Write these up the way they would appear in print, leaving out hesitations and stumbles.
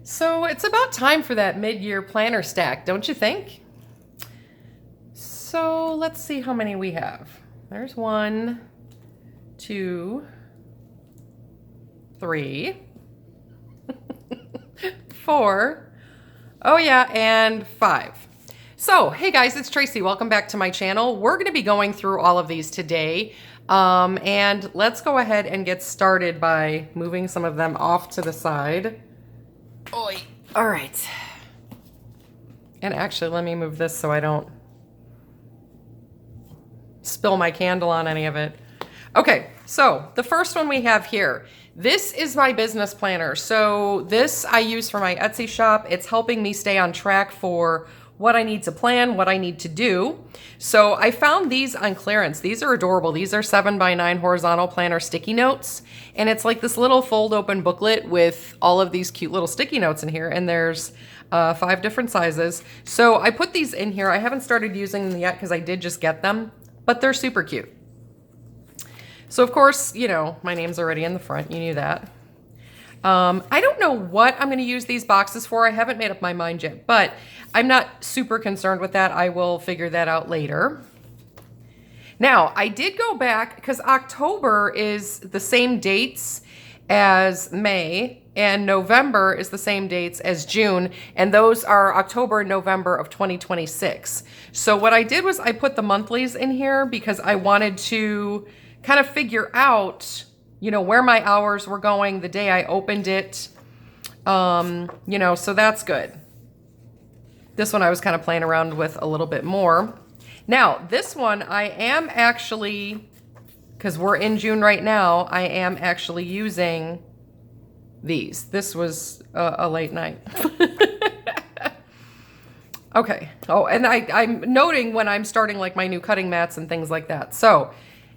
So it's about time for that mid-year planner stack, don't you think? So let's see how many we have. There's 1, 2, 3, 4, oh yeah, and 5. So, hey guys, it's Tracy. Welcome back to my channel. We're going to be going through all of these today. And let's go ahead and get started by moving some of them off to the side. Oi. All right. And actually, let me move this so I don't spill my candle on any of it. Okay, so the first one we have here. This is my business planner. So this I use for my Etsy shop. It's helping me stay on track for what I need to plan, what I need to do. So I found these on clearance. These are adorable. These are 7x9 horizontal planner sticky notes. And it's like this little fold open booklet with all of these cute little sticky notes in here. And there's 5 different sizes. So I put these in here. I haven't started using them yet because I did just get them, but they're super cute. So of course, you know, my name's already in the front. You knew that. I don't know what I'm going to use these boxes for. I haven't made up my mind yet, but I'm not super concerned with that. I will figure that out later. Now, I did go back because October is the same dates as May and November is the same dates as June, and those are October and November of 2026. So what I did was I put the monthlies in here because I wanted to kind of figure out, you know, where my hours were going the day I opened it. You know, so that's good. This one I was kind of playing around with a little bit more. Now, this one I am actually, because we're in June right now, I am actually using these. This was a late night. Okay. Oh, and I'm noting when I'm starting like my new cutting mats and things like that. So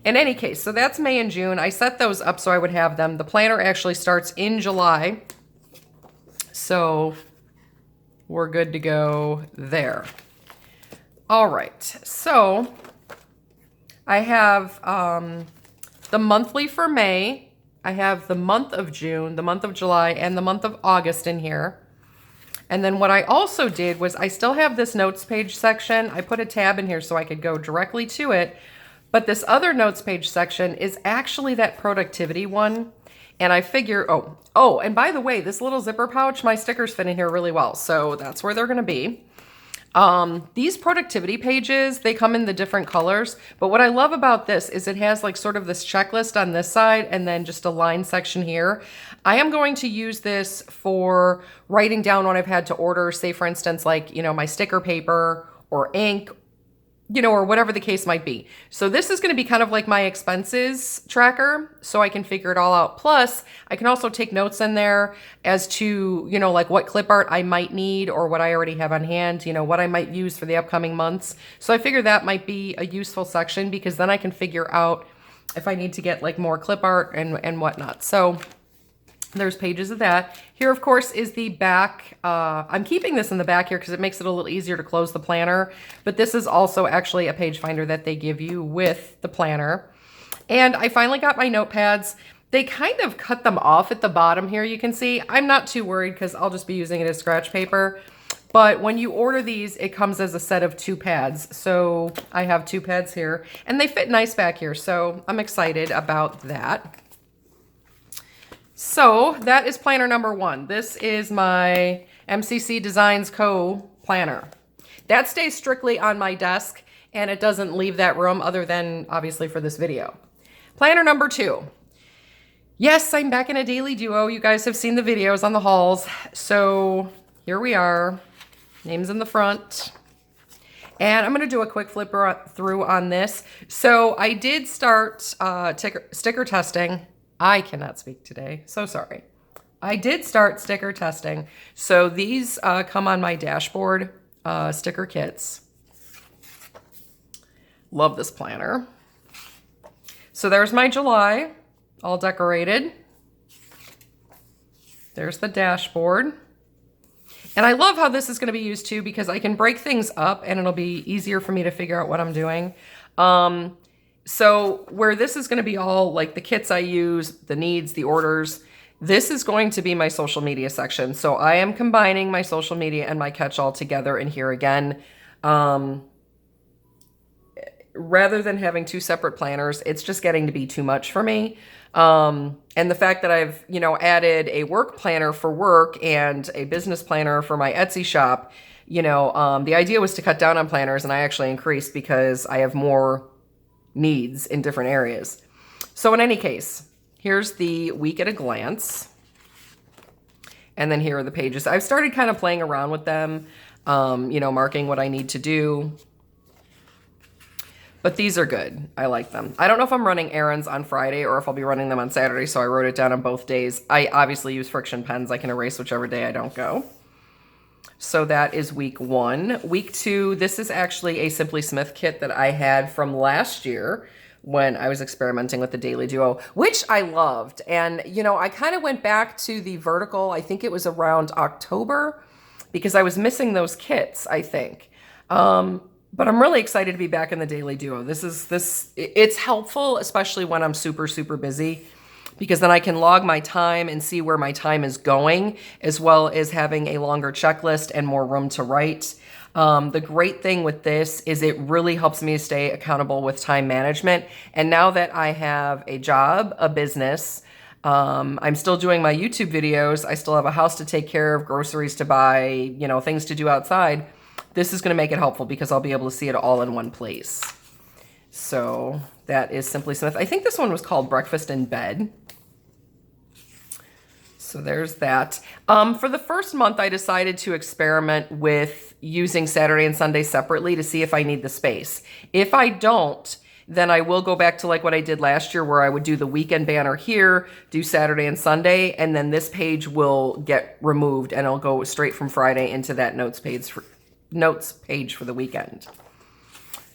in any case, so that's May and June. I set those up so I would have them. The planner actually starts in July. So we're good to go there. All right. So I have the monthly for May. I have the month of June, the month of July, and the month of August in here. And then what I also did was I still have this notes page section. I put a tab in here so I could go directly to it. But this other notes page section is actually that productivity one. And I figure, oh, and by the way, this little zipper pouch, my stickers fit in here really well. So that's where they're going to be. These productivity pages, they come in the different colors. But what I love about this is it has like sort of this checklist on this side and then just a line section here. I am going to use this for writing down what I've had to order. Say, for instance, like, you know, my sticker paper or ink, you know, or whatever the case might be. So this is going to be kind of like my expenses tracker, so I can figure it all out. Plus, I can also take notes in there as to, you know, like what clip art I might need or what I already have on hand, you know, what I might use for the upcoming months. So I figure that might be a useful section because then I can figure out if I need to get like more clip art and whatnot. So there's pages of that. Here, of course, is the back. I'm keeping this in the back here because it makes it a little easier to close the planner. But this is also actually a page finder that they give you with the planner. And I finally got my notepads. They kind of cut them off at the bottom here, you can see. I'm not too worried because I'll just be using it as scratch paper. But when you order these, it comes as a set of 2 pads. So I have 2 pads here. And they fit nice back here. So I'm excited about that. So that is planner number 1. This is my MCC Designs Co. planner. That stays strictly on my desk and it doesn't leave that room other than obviously for this video. Planner number 2. Yes, I'm back in a daily duo. You guys have seen the videos on the hauls. So here we are. Name's in the front. And I'm going to do a quick flipper through on this. So I did start sticker testing. I cannot speak today, so sorry. I did start sticker testing. So these come on my dashboard sticker kits. Love this planner. So there's my July, all decorated. There's the dashboard. And I love how this is going to be used too because I can break things up and it'll be easier for me to figure out what I'm doing. So where this is going to be all like the kits I use, the needs, the orders, This is going to be my social media section. So I am combining my social media and my catch-all together in here again. Rather than having two separate planners, it's just getting to be too much for me. And the fact that I've, added a work planner for work and a business planner for my Etsy shop, the idea was to cut down on planners, and I actually increased because I have more needs in different areas. So in any case, here's the week at a glance. And then here are the pages. I've started kind of playing around with them, marking what I need to do. But these are good. I like them. I don't know if I'm running errands on Friday or if I'll be running them on Saturday, so I wrote it down on both days. I obviously use friction pens. I can erase whichever day I don't go. So that is week 1. Week 2, this is actually a Simply Smith kit that I had from last year when I was experimenting with the Daily Duo, which I loved. And, I kind of went back to the vertical, I think it was around October, because I was missing those kits, I think. But I'm really excited to be back in the Daily Duo. It's helpful, especially when I'm super, super busy, because then I can log my time and see where my time is going, as well as having a longer checklist and more room to write. The great thing with this is it really helps me stay accountable with time management. And now that I have a job, a business, I'm still doing my YouTube videos. I still have a house to take care of, groceries to buy, things to do outside. This is going to make it helpful because I'll be able to see it all in one place. So that is Simply Smith. I think this one was called Breakfast in Bed. So there's that. For the first month, I decided to experiment with using Saturday and Sunday separately to see if I need the space. If I don't, then I will go back to like what I did last year, where I would do the weekend banner here, do Saturday and Sunday, and then this page will get removed and it'll go straight from Friday into that notes page for the weekend.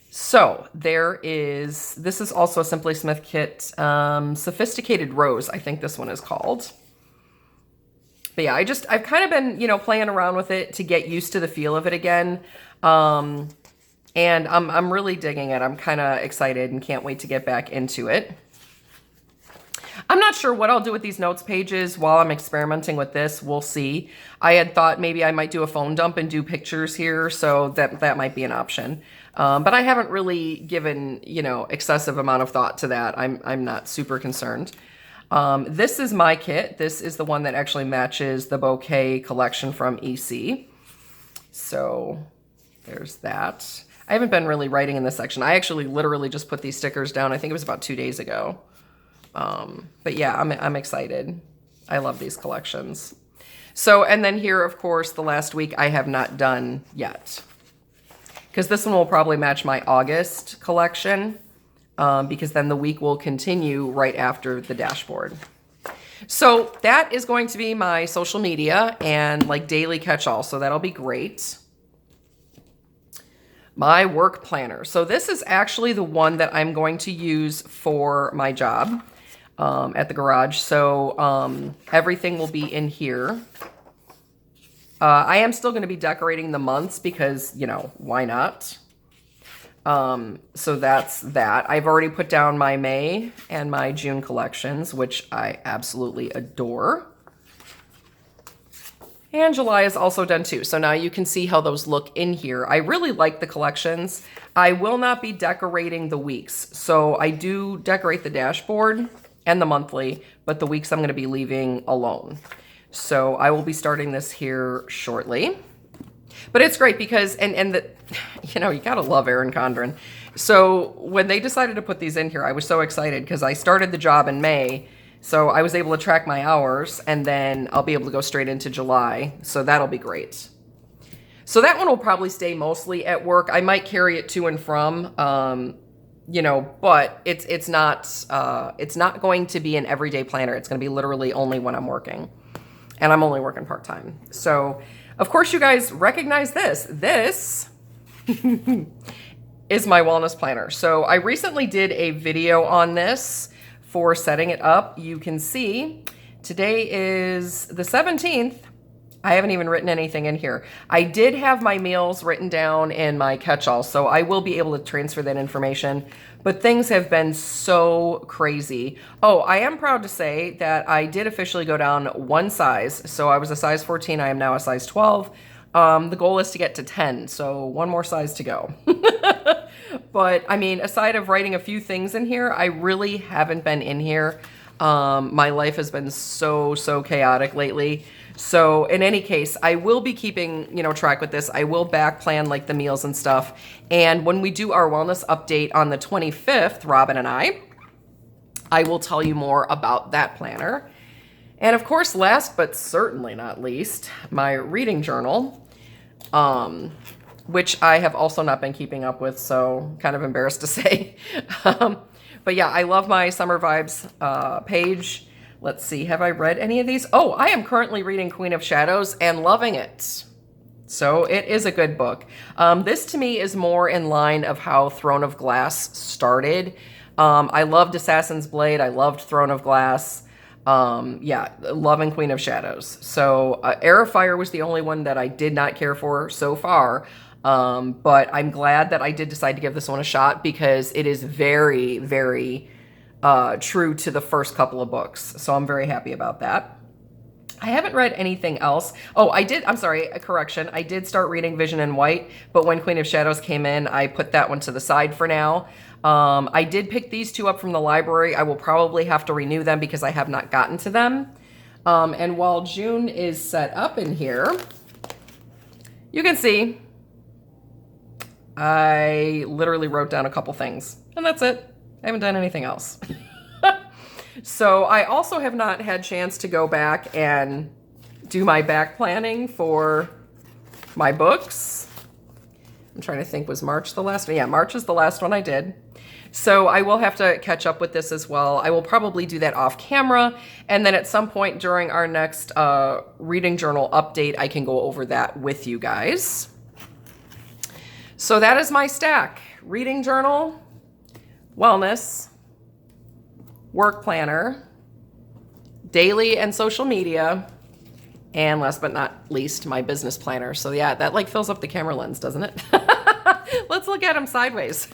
So this is also a Simply Smith kit, Sophisticated Rose, I think this one is called. But yeah, I've kind of been, playing around with it to get used to the feel of it again. And I'm really digging it. I'm kind of excited and can't wait to get back into it. I'm not sure what I'll do with these notes pages while I'm experimenting with this. We'll see. I had thought maybe I might do a phone dump and do pictures here, so that might be an option. But I haven't really given, excessive amount of thought to that. I'm not super concerned. This is my kit. This is the one that actually matches the bouquet collection from EC. So there's that. I haven't been really writing in this section. I actually literally just put these stickers down. I think it was about 2 days ago. But yeah, I'm excited. I love these collections. So, and then here, of course, the last week I have not done yet, because this one will probably match my August collection, because then the week will continue right after the dashboard. So that is going to be my social media and like daily catch-all. So that'll be great. My work planner. So this is actually the one that I'm going to use for my job at the garage. So everything will be in here. I am still going to be decorating the months because, why not? So that's that. I've already put down my May and my June collections, which I absolutely adore. And July is also done too. So now you can see how those look in here. I really like the collections. I will not be decorating the weeks. So I do decorate the dashboard and the monthly, but the weeks I'm going to be leaving alone. So I will be starting this here shortly. But it's great because, you gotta love Erin Condren. So when they decided to put these in here, I was so excited because I started the job in May. So I was able to track my hours, and then I'll be able to go straight into July. So that'll be great. So that one will probably stay mostly at work. I might carry it to and from, but it's not going to be an everyday planner. It's going to be literally only when I'm working, and I'm only working part-time. So of course you guys recognize this. This is my wellness planner. So I recently did a video on this for setting it up. You can see today is the 17th I haven't even written anything in here. I did have my meals written down in my catch-all, so I will be able to transfer that information, but things have been so crazy. Oh, I am proud to say that I did officially go down one size. So I was a size 14, I am now a size 12. The goal is to get to 10, so one more size to go. But I mean, aside of writing a few things in here, I really haven't been in here. My life has been so chaotic lately. So in any case, I will be keeping, track with this. I will back plan like the meals and stuff. And when we do our wellness update on the 25th, Robin and I will tell you more about that planner. And of course, last but certainly not least, my reading journal, which I have also not been keeping up with, so kind of embarrassed to say. But yeah, I love my Summer Vibes page. Let's see, have I read any of these? Oh, I am currently reading Queen of Shadows and loving it. So it is a good book. This to me is more in line of how Throne of Glass started. I loved Assassin's Blade. I loved Throne of Glass. Yeah, loving Queen of Shadows. So Heir of Fire was the only one that I did not care for so far. But I'm glad that I did decide to give this one a shot because it is very, very true to the first couple of books. So I'm very happy about that. I haven't read anything else. Oh, I'm sorry, a correction. I did start reading Vision in White, but when Queen of Shadows came in, I put that one to the side for now. I did pick these two up from the library. I will probably have to renew them because I have not gotten to them. And while June is set up in here, you can see I literally wrote down a couple things, and that's it. I haven't done anything else. So I also have not had chance to go back and do my back planning for my books. I'm trying to think, was March the last one? Yeah, March is the last one I did. So I will have to catch up with this as well. I will probably do that off camera. And then at some point during our next reading journal update, I can go over that with you guys. So that is my stack. Reading journal, wellness, work planner, daily and social media, and last but not least, my business planner. So yeah, that like fills up the camera lens, doesn't it? Let's look at them sideways.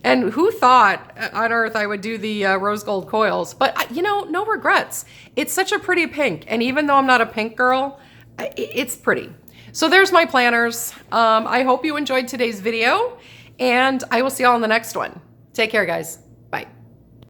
And who thought on earth I would do the rose gold coils? But no regrets. It's such a pretty pink. And even though I'm not a pink girl, it's pretty. So there's my planners. I hope you enjoyed today's video, and I will see y'all in the next one. Take care, guys.